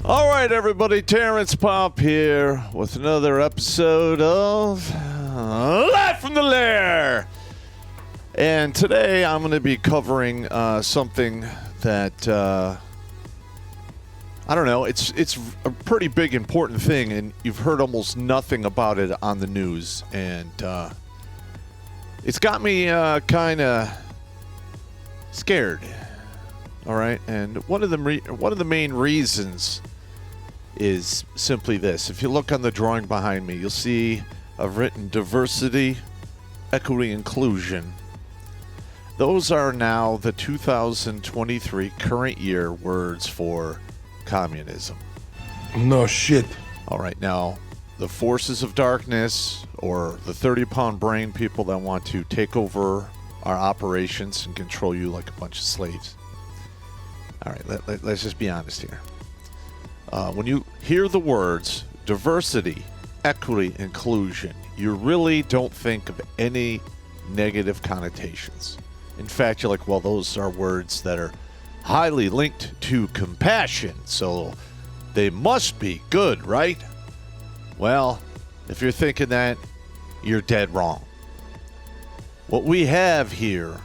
All right, everybody, Terrence Popp here with another episode of Live from the Lair. And today I'm going to be covering something that, I don't know, it's a pretty big, important thing, and you've heard almost nothing about it on the news. And it's got me kind of scared, all right? And one of the main reasons is simply this. If you look on the drawing behind me, you'll see I've written diversity, equity, inclusion. Those are now the 2023 current year words for communism. No shit. All right, now, the forces of darkness, or the 30-pound brain people that want to take over our operations and control you like a bunch of slaves. All right, let's just be honest here. When you hear the words diversity, equity, inclusion, you really don't think of any negative connotations. In fact, you're like, well, those are words that are highly linked to compassion, so they must be good, right? Well, if you're thinking that, you're dead wrong. What we have here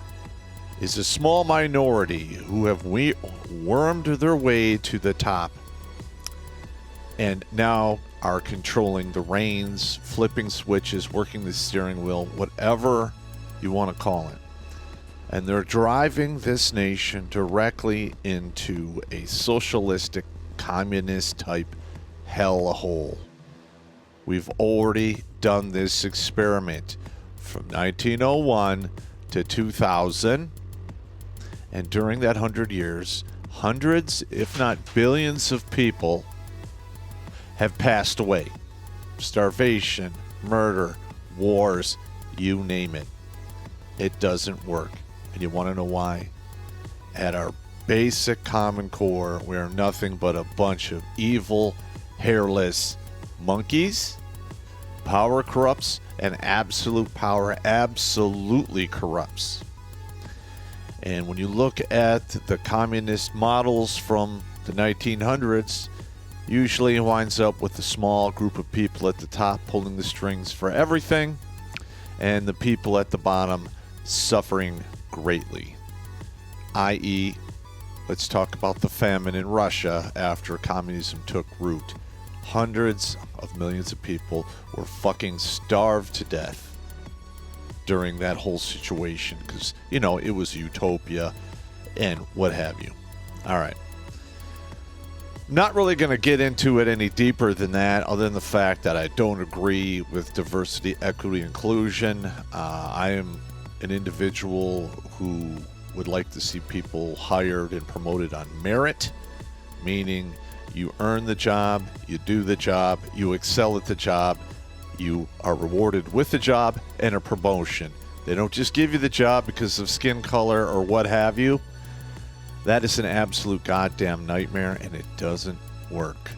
is a small minority who have wormed their way to the top and now are controlling the reins, flipping switches, working the steering wheel, whatever you want to call it. And they're driving this nation directly into a socialistic, communist-type hellhole. We've already done this experiment from 1901 to 2000. And during that 100 years, hundreds, if not billions of people have passed away. Starvation, murder, wars, you name it. It doesn't work. And you want to know why? At our basic common core, we are nothing but a bunch of evil, hairless monkeys. Power corrupts, and absolute power absolutely corrupts. And when you look at the communist models from the 1900s, usually it winds up with a small group of people at the top pulling the strings for everything, and the people at the bottom suffering greatly. I.e., let's talk about the famine in Russia after communism took root. Hundreds of millions of people were fucking starved to death during that whole situation because, you know, it was utopia and what have you. All right. Not really going to get into it any deeper than that, other than the fact that I don't agree with diversity, equity, inclusion. I am an individual who would like to see people hired and promoted on merit, meaning you earn the job, you do the job, you excel at the job, you are rewarded with the job and a promotion. They don't just give you the job because of skin color or what have you. That is an absolute goddamn nightmare, and it doesn't work.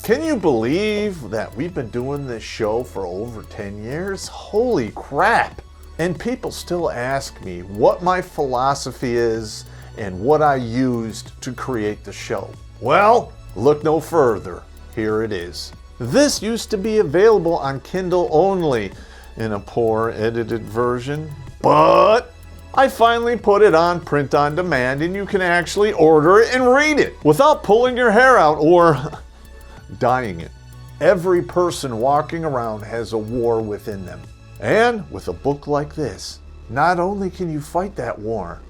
Can you believe that we've been doing this show for over 10 years? Holy crap! And people still ask me what my philosophy is and what I used to create the show. Well, look no further. Here it is. This used to be available on Kindle only in a poor edited version, but I finally put it on print on demand and you can actually order it and read it without pulling your hair out or dyeing it. Every person walking around has a war within them. And with a book like this, not only can you fight that war,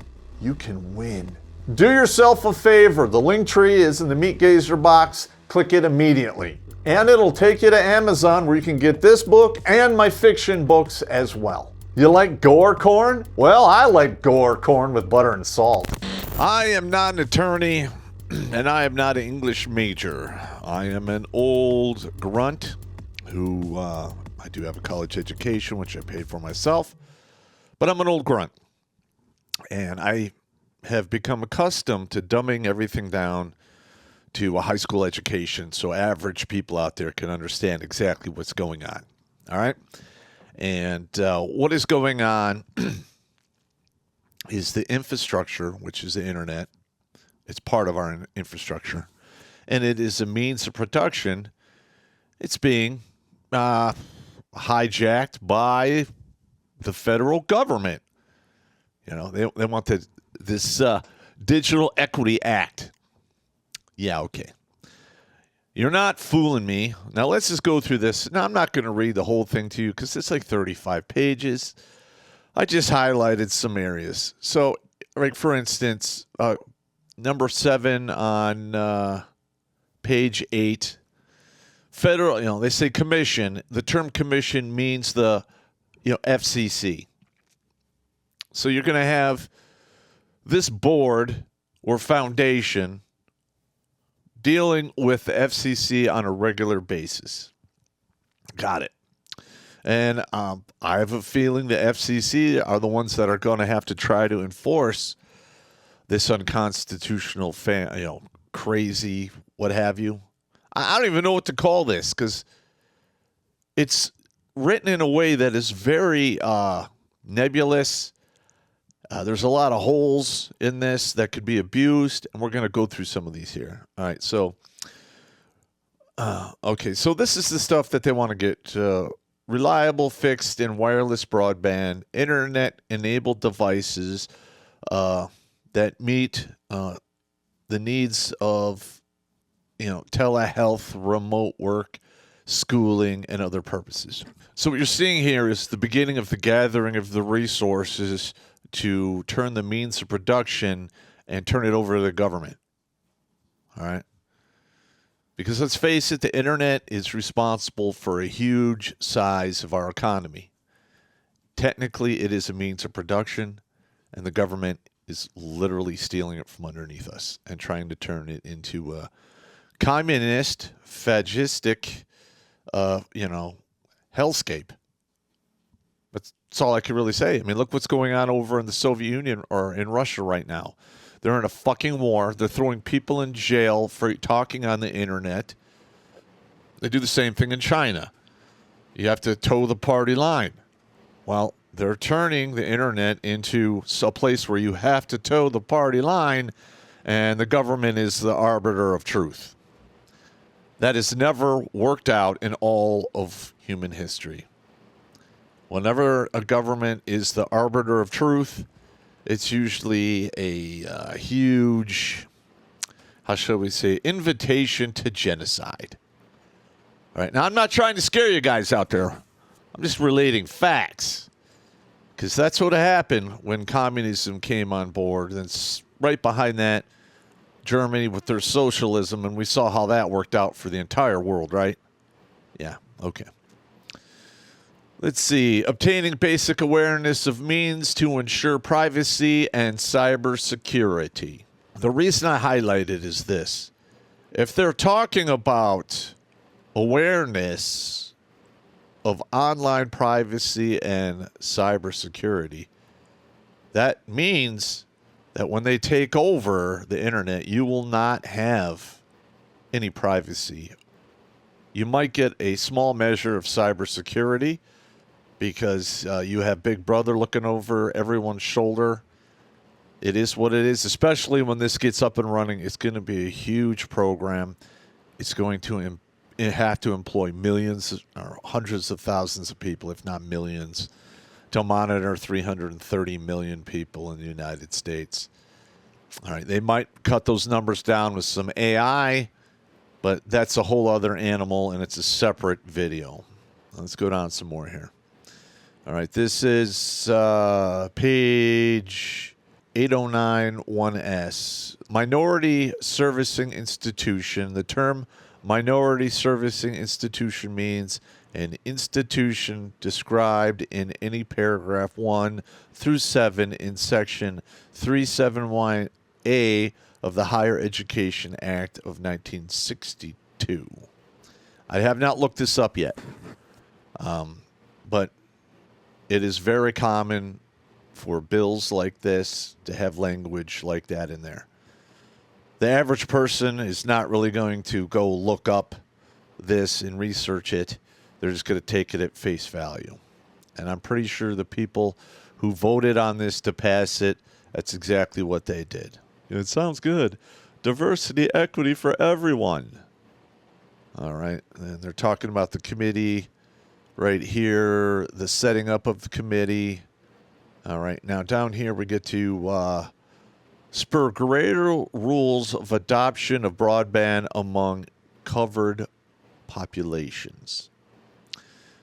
you can win. Do yourself a favor. The link tree is in the Meat Gazer box. Click it immediately. And it'll take you to Amazon where you can get this book and my fiction books as well. You like gore corn? Well, I like gore corn with butter and salt. I am not an attorney and I am not an English major. I am an old grunt who, I do have a college education, which I paid for myself, but I'm an old grunt. And I have become accustomed to dumbing everything down to a high school education so average people out there can understand exactly what's going on. All right? And what is going on is the infrastructure, which is the internet. It's part of our infrastructure. And it is a means of production. It's being hijacked by the federal government. You know, they want this Digital Equity Act. Yeah, okay. You're not fooling me. Now, let's just go through this. Now, I'm not going to read the whole thing to you because it's like 35 pages. I just highlighted some areas. So, like, for instance, number 7 on page 8, federal, you know, they say commission. The term commission means the, FCC. So you're going to have this board or foundation dealing with the FCC on a regular basis. Got it. And I have a feeling the FCC are the ones that are going to have to try to enforce this unconstitutional, crazy, what have you. I don't even know what to call this because it's written in a way that is very nebulous. There's a lot of holes in this that could be abused, and we're going to go through some of these here. All right, so, okay, so this is the stuff that they want to get. Reliable, fixed, and wireless broadband, internet-enabled devices that meet the needs of, telehealth, remote work, schooling, and other purposes. So what you're seeing here is the beginning of the gathering of the resources to turn the means of production and turn it over to the government. All right? Because let's face it, the internet is responsible for a huge size of our economy. Technically, it is a means of production, and the government is literally stealing it from underneath us and trying to turn it into a communist, fascistic, hellscape. That's all I can really say. I mean, look what's going on over in the Soviet Union or in Russia right now. They're in a fucking war. They're throwing people in jail for talking on the internet. They do the same thing in China. You have to toe the party line. Well, they're turning the internet into a place where you have to toe the party line, and the government is the arbiter of truth. That has never worked out in all of human history. Whenever a government is the arbiter of truth, it's usually a huge, how shall we say, invitation to genocide. All right. Now, I'm not trying to scare you guys out there. I'm just relating facts. Because that's what happened when communism came on board. And right behind that, Germany with their socialism. And we saw how that worked out for the entire world, right? Yeah. Okay. Let's see. Obtaining basic awareness of means to ensure privacy and cybersecurity. The reason I highlight it is this. If they're talking about awareness of online privacy and cybersecurity, that means that when they take over the internet, you will not have any privacy. You might get a small measure of cybersecurity, because you have Big Brother looking over everyone's shoulder. It is what it is, especially when this gets up and running. It's going to be a huge program. It's going to have to employ millions or hundreds of thousands of people, if not millions, to monitor 330 million people in the United States. All right, they might cut those numbers down with some AI, but that's a whole other animal, and it's a separate video. Let's go down some more here. All right, this is page 8091S. Minority Servicing Institution. The term minority servicing institution means an institution described in any paragraph 1 through 7 in section 371A of the Higher Education Act of 1962. I have not looked this up yet, but it is very common for bills like this to have language like that in there. The average person is not really going to go look up this and research it. They're just going to take it at face value. And I'm pretty sure the people who voted on this to pass it, that's exactly what they did. It sounds good. Diversity, equity for everyone. All right. And they're talking about the committee right here, the setting up of the committee. All right. Now down here we get to spur greater rules of adoption of broadband among covered populations.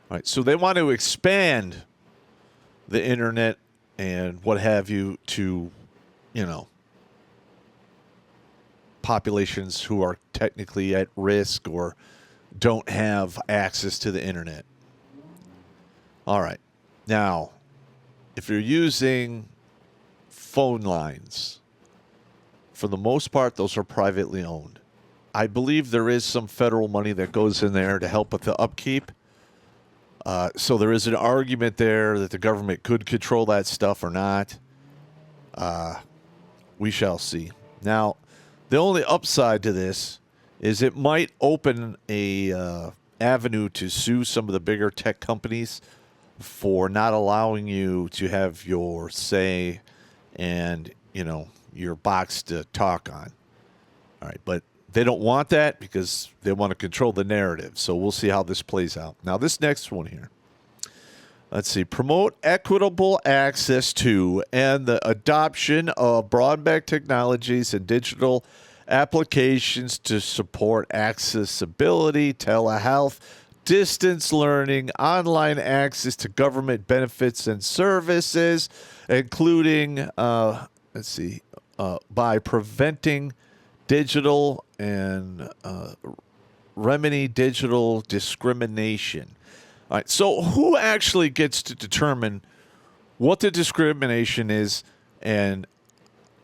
All right. So they want to expand the internet and what have you to, populations who are technically at risk or don't have access to the internet. All right. Now, if you're using phone lines, for the most part, those are privately owned. I believe there is some federal money that goes in there to help with the upkeep. So there is an argument there that the government could control that stuff or not. We shall see. Now, the only upside to this is it might open a avenue to sue some of the bigger tech companies for not allowing you to have your say and, your box to talk on. All right, but they don't want that because they want to control the narrative. So we'll see how this plays out. Now, this next one here. Let's see. Promote equitable access to and the adoption of broadband technologies and digital applications to support accessibility, telehealth, distance learning, online access to government benefits and services, including, by preventing digital and remedy digital discrimination. All right, so who actually gets to determine what the discrimination is and,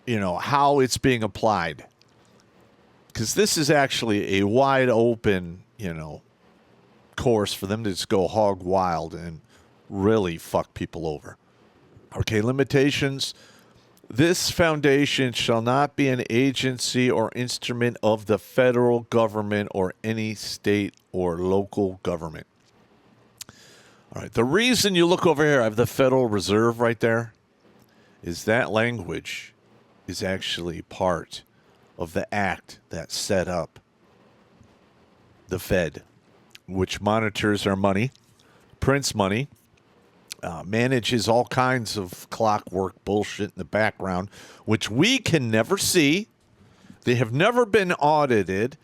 how it's being applied? Because this is actually a wide open, course for them to just go hog wild and really fuck people over. Okay, limitations. This foundation shall not be an agency or instrument of the federal government or any state or local government. All right, the reason you look over here, I have the Federal Reserve right there, is that language is actually part of the act that set up the Fed, which monitors our money, prints money, manages all kinds of clockwork bullshit in the background, which we can never see. They have never been audited,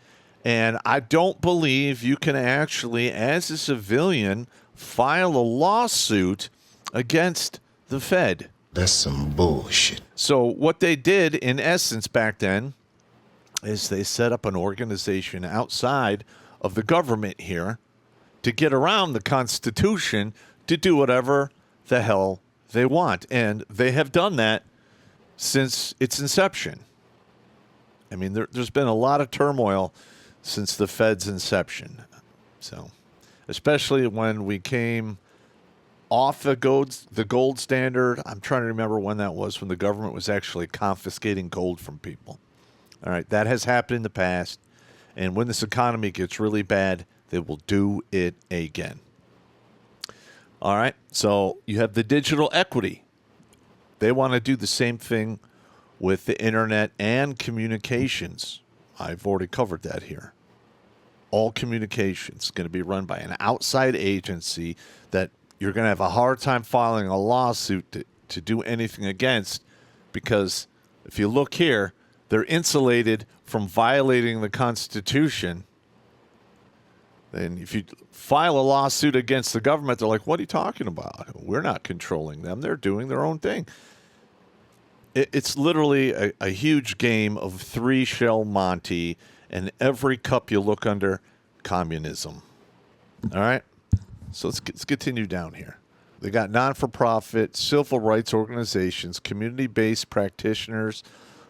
and I don't believe you can actually, as a civilian, file a lawsuit against the Fed. That's some bullshit. So what they did, in essence, back then, is they set up an organization outside of the government here to get around the Constitution to do whatever the hell they want. And they have done that since its inception. I mean, there's been a lot of turmoil since the Fed's inception. So, especially when we came off the gold standard. I'm trying to remember when that was, when the government was actually confiscating gold from people. All right, that has happened in the past. And when this economy gets really bad, they will do it again. All right, so you have the digital equity. They want to do the same thing with the internet and communications. I've already covered that here. All communications going to be run by an outside agency that you're going to have a hard time filing a lawsuit to do anything against, because if you look here, they're insulated from violating the Constitution. And if you file a lawsuit against the government, they're like, what are you talking about? We're not controlling them. They're doing their own thing. It's literally a huge game of three-shell Monty, and every cup you look under, communism. All right? So let's continue down here. They got non-for-profit, civil rights organizations, community-based practitioners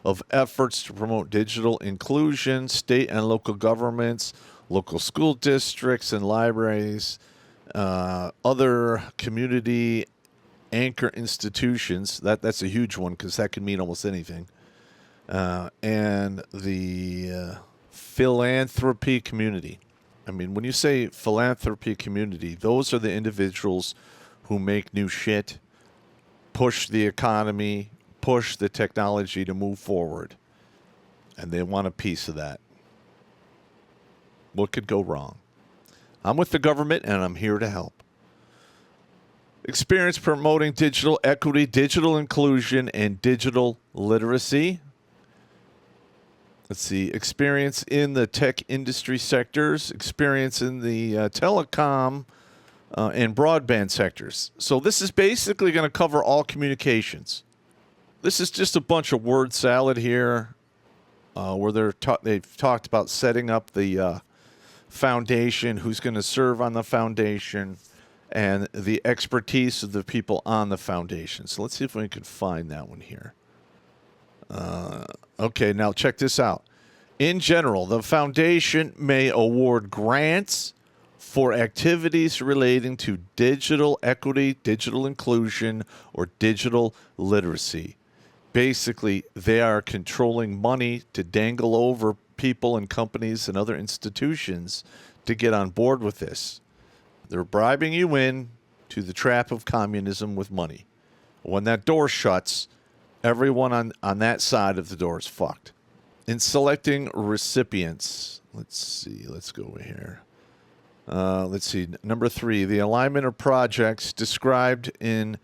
of efforts to promote digital inclusion, state and local governments, local school districts and libraries, other community anchor institutions. That's a huge one because that can mean almost anything. And the philanthropy community. I mean, when you say philanthropy community, those are the individuals who make new shit push the economy, push the technology to move forward. And they want a piece of that. What could go wrong? I'm with the government, and I'm here to help. Experience promoting digital equity, digital inclusion, and digital literacy. Let's see. Experience in the tech industry sectors. Experience in the telecom and broadband sectors. So this is basically going to cover all communications. This is just a bunch of word salad here, where they've talked about setting up the foundation, who's going to serve on the foundation, and the expertise of the people on the foundation. So let's see if we can find that one here. Okay, now check this out. In general, the foundation may award grants for activities relating to digital equity, digital inclusion, or digital literacy. Basically, they are controlling money to dangle over people and companies and other institutions to get on board with this. They're bribing you in to the trap of communism with money. When that door shuts, everyone on that side of the door is fucked. In selecting recipients, let's see, let's go over here. Let's see, number 3, the alignment of projects described in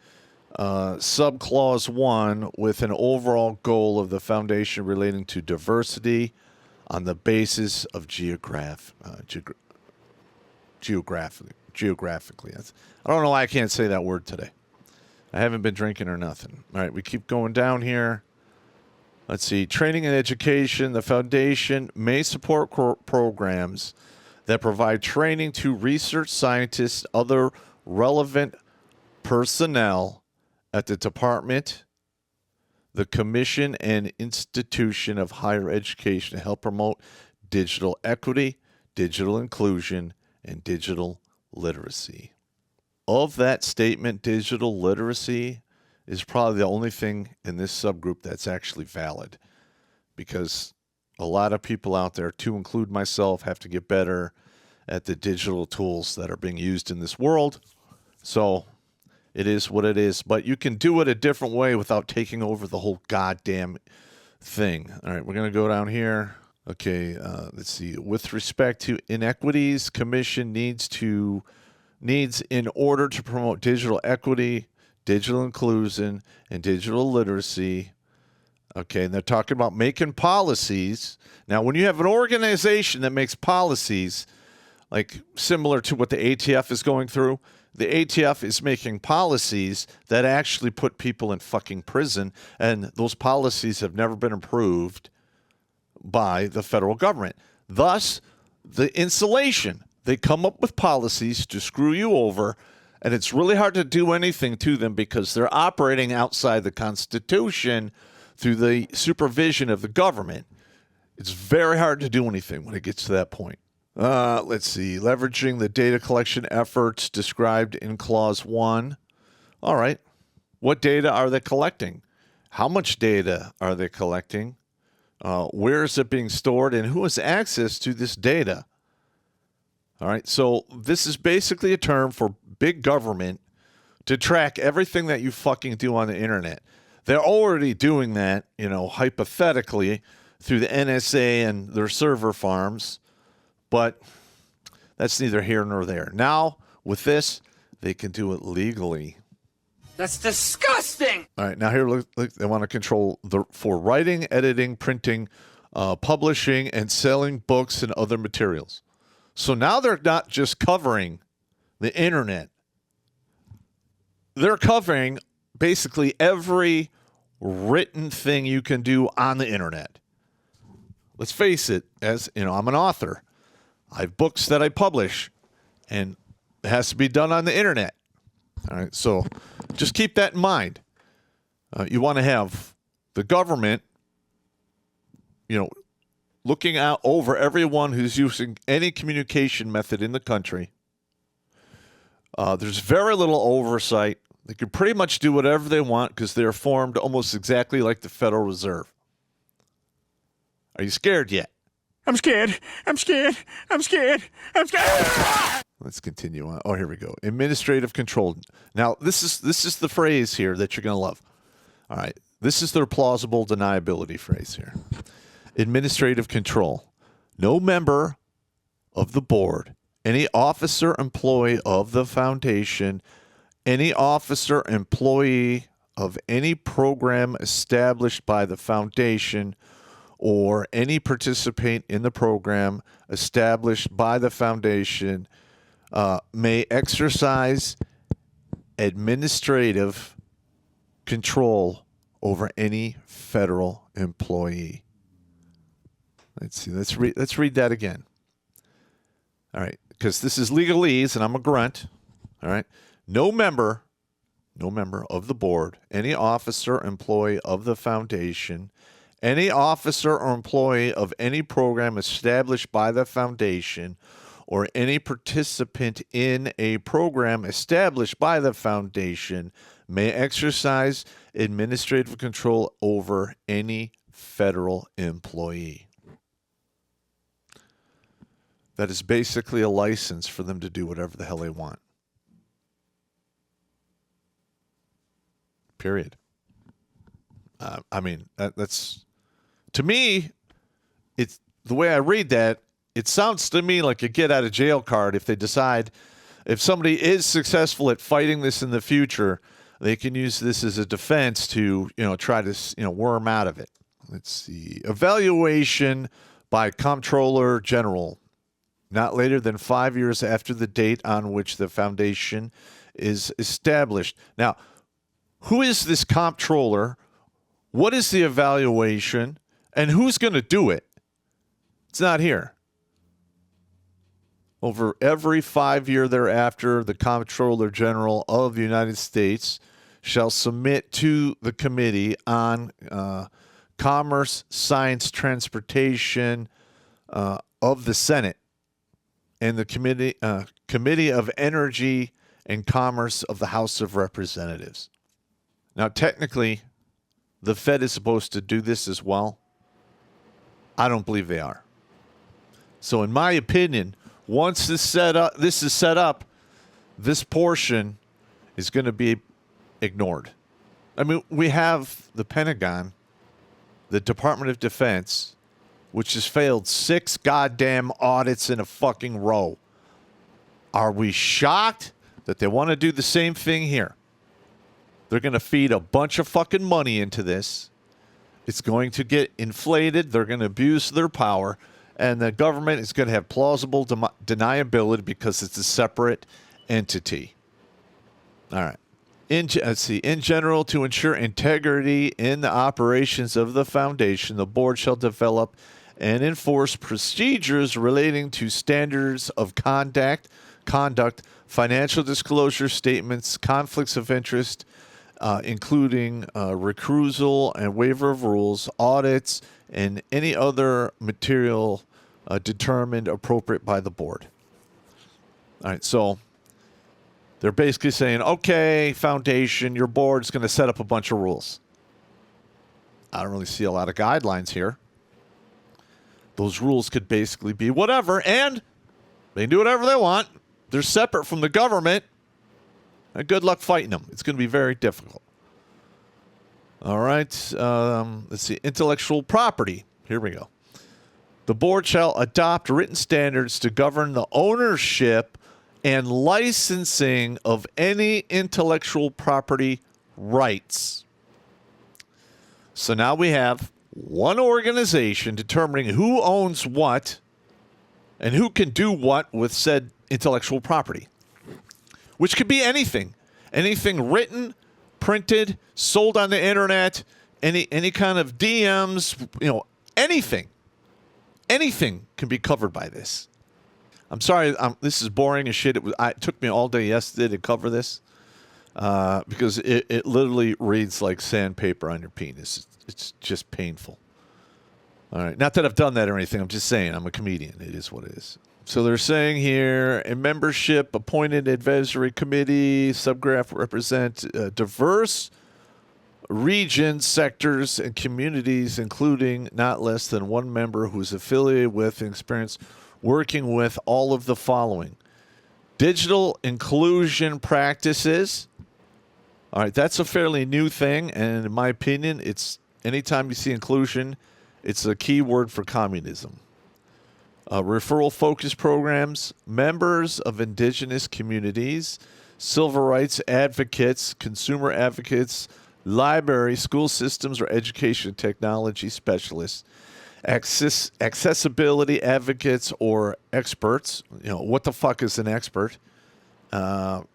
subclause 1 with an overall goal of the foundation relating to diversity on the basis of geographically. I don't know why I can't say that word today. I haven't been drinking or nothing. All right, we keep going down here. Let's see. Training and education. The foundation may support programs that provide training to research scientists, other relevant personnel at the department, the commission, and institution of higher education to help promote digital equity, digital inclusion, and digital literacy. Of that statement, digital literacy is probably the only thing in this subgroup that's actually valid, because a lot of people out there, to include myself, have to get better at the digital tools that are being used in this world. So it is what it is, but you can do it a different way without taking over the whole goddamn thing. All right, we're going to go down here. Okay, let's see. With respect to inequities, commission needs in order to promote digital equity, digital inclusion, and digital literacy. Okay, and they're talking about making policies. Now, when you have an organization that makes policies, like similar to what the ATF is going through, the ATF is making policies that actually put people in fucking prison, and those policies have never been approved by the federal government. Thus, the insulation. They come up with policies to screw you over, and it's really hard to do anything to them because they're operating outside the Constitution through the supervision of the government. It's very hard to do anything when it gets to that point. Let's see. Leveraging the data collection efforts described in Clause 1. All right. What data are they collecting? How much data are they collecting? Where is it being stored? And who has access to this data? All right. So this is basically a term for big government to track everything that you fucking do on the internet. They're already doing that, hypothetically through the NSA and their server farms. But that's neither here nor there. Now, with this, they can do it legally. That's disgusting! All right, now here, look, they want to control for writing, editing, printing, publishing, and selling books and other materials. So now they're not just covering the internet. They're covering basically every written thing you can do on the internet. Let's face it, I'm an author. I have books that I publish, and it has to be done on the internet. All right, so just keep that in mind. You want to have the government, looking out over everyone who's using any communication method in the country. There's very little oversight. They can pretty much do whatever they want because they're formed almost exactly like the Federal Reserve. Are you scared yet? I'm scared. I'm scared. I'm scared. I'm scared. Let's continue on. Oh, here we go. Administrative control. Now, this is the phrase here that you're going to love. All right. This is their plausible deniability phrase here. Administrative control. No member of the board, any officer, employee of the foundation, any officer, employee of any program established by the foundation, or any participant in the program established by the foundation may exercise administrative control over any federal employee. Let's see. Let's read that again. All right, because this is legalese, and I'm a grunt. All right, no member of the board, any officer, employee of the foundation, any officer or employee of any program established by the foundation, or any participant in a program established by the foundation may exercise administrative control over any federal employee. That is basically a license for them to do whatever the hell they want. Period. I mean, that's, to me, it's the way I read that, it sounds to me like a get out of jail card. If they decide, if somebody is successful at fighting this in the future, they can use this as a defense to, try to, worm out of it. Let's see. Evaluation by Comptroller General, not later than 5 years after the date on which the foundation is established. Now, who is this comptroller? What is the evaluation? And who's going to do it? It's not here. Over every 5 year thereafter, the Comptroller General of the United States shall submit to the Committee on Commerce, Science, Transportation of the Senate and the Committee of Energy and Commerce of the House of Representatives. Now, technically, the Fed is supposed to do this as well. I don't believe they are. So, in my opinion, once this is set up, this portion is going to be ignored. I mean, we have the Pentagon, the Department of Defense, which has failed 6 goddamn audits in a fucking row. Are we shocked that they want to do the same thing here? They're going to feed a bunch of fucking money into this. It's going to get inflated. They're going to abuse their power. And the government is going to have plausible deniability because it's a separate entity. All right. Let's see. In general, to ensure integrity in the operations of the foundation, the board shall develop and enforce procedures relating to standards of conduct, financial disclosure statements, conflicts of interest, including recusal and waiver of rules, audits, and any other material determined appropriate by the board. All right, so they're basically saying, okay, foundation, your board's going to set up a bunch of rules. I don't really see a lot of guidelines here. Those rules could basically be whatever, and they can do whatever they want. They're separate from the government. And good luck fighting them. It's going to be very difficult. All right. Let's see. Intellectual property. Here we go. The board shall adopt written standards to govern the ownership and licensing of any intellectual property rights. So now we have one organization determining who owns what and who can do what with said intellectual property, which could be anything. Anything written, printed, sold on the internet, any kind of DMs, anything. Anything can be covered by this. I'm sorry, this is boring as shit. It took me all day yesterday to cover this because it literally reads like sandpaper on your penis. It's just painful. All right. Not that I've done that or anything. I'm just saying I'm a comedian. It is what it is. So they're saying here, a membership appointed advisory committee, subgraph represent diverse regions, sectors, and communities, including not less than one member who is affiliated with and experienced working with all of the following. Digital inclusion practices. All right, that's a fairly new thing, and in my opinion, it's anytime you see inclusion, it's a key word for communism. Referral focus programs, members of indigenous communities, civil rights advocates, consumer advocates, library, school systems, or education technology specialists, accessibility advocates or experts. You know, what the fuck is an expert?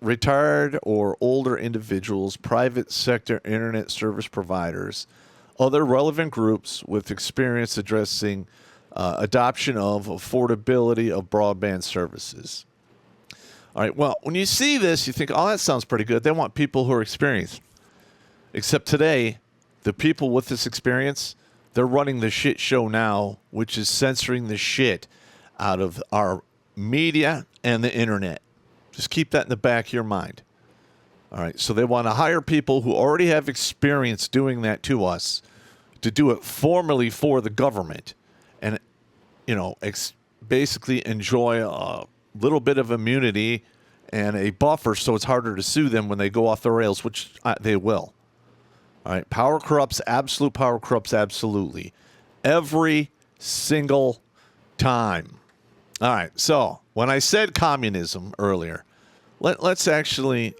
Retired or older individuals, private sector internet service providers, other relevant groups with experience addressing adoption of affordability of broadband services. All right, well, when you see this, you think, oh, that sounds pretty good. They want people who are experienced. Except today, the people with this experience, they're running the shit show now, which is censoring the shit out of our media and the internet. Just keep that in the back of your mind. All right, so they want to hire people who already have experience doing that to us to do it formally for the government and, you know, basically enjoy a little bit of immunity and a buffer so it's harder to sue them when they go off the rails, which they will. All right, power corrupts, absolute power corrupts absolutely. Every single time. All right, so when I said communism earlier, let's actually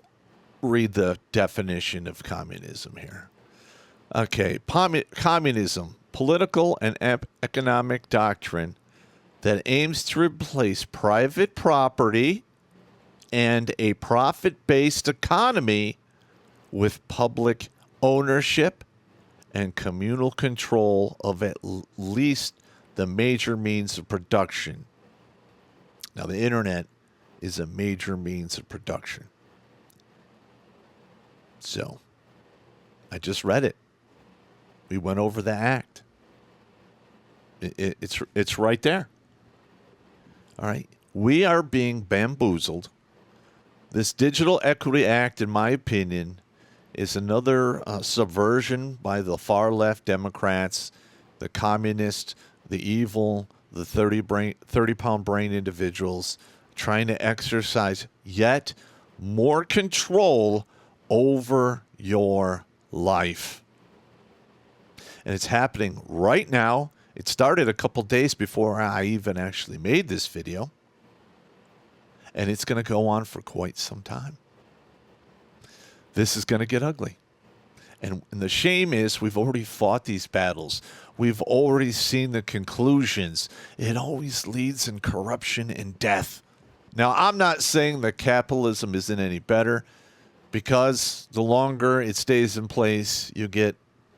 read the definition of communism here. Okay, communism, political and economic doctrine that aims to replace private property and a profit-based economy with public ownership and communal control of at least the major means of production. Now, the internet is a major means of production. So, I just read it. We went over the act. It's right there. All right. We are being bamboozled. This Digital Equity Act, in my opinion, is another subversion by the far left Democrats, the communists, the evil, the 30-pound brain individuals trying to exercise yet more control over your life. And it's happening right now. It started a couple days before I even actually made this video. And it's going to go on for quite some time. This is going to get ugly. And the shame is we've already fought these battles. We've already seen the conclusions. It always leads in corruption and death. Now, I'm not saying that capitalism isn't any better, because the longer it stays in place, you get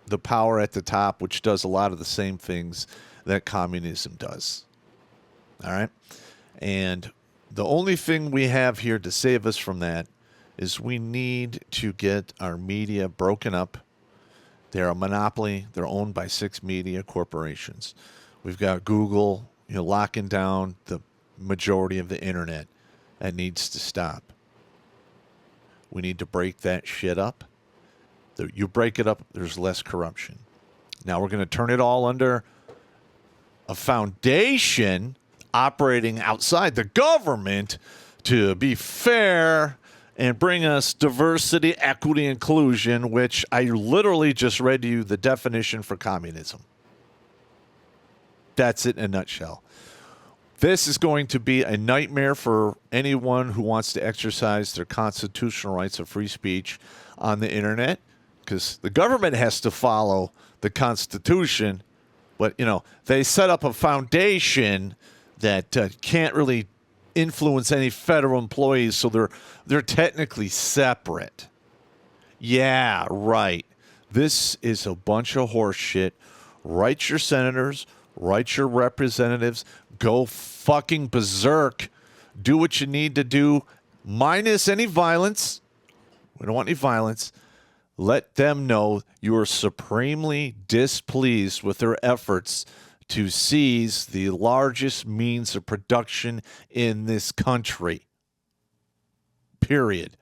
the power at the top, which does a lot of the same things that communism does. All right? And the only thing we have here to save us from that is we need to get our media broken up. They're a monopoly. They're owned by 6 media corporations. We've got Google, locking down the majority of the internet. That needs to stop. We need to break that shit up. You break it up, there's less corruption. Now we're going to turn it all under a foundation operating outside the government to be fair and bring us diversity, equity, inclusion, which I literally just read you the definition for communism. That's it in a nutshell. This is going to be a nightmare for anyone who wants to exercise their constitutional rights of free speech on the internet, because the government has to follow the Constitution, but, they set up a foundation that can't really influence any federal employees, so they're technically separate. Yeah, right. This is a bunch of horse shit. Write your senators, write your representatives, go fucking berserk. Do what you need to do, minus any violence. We don't want any violence. Let them know you are supremely displeased with their efforts to seize the largest means of production in this country. Period.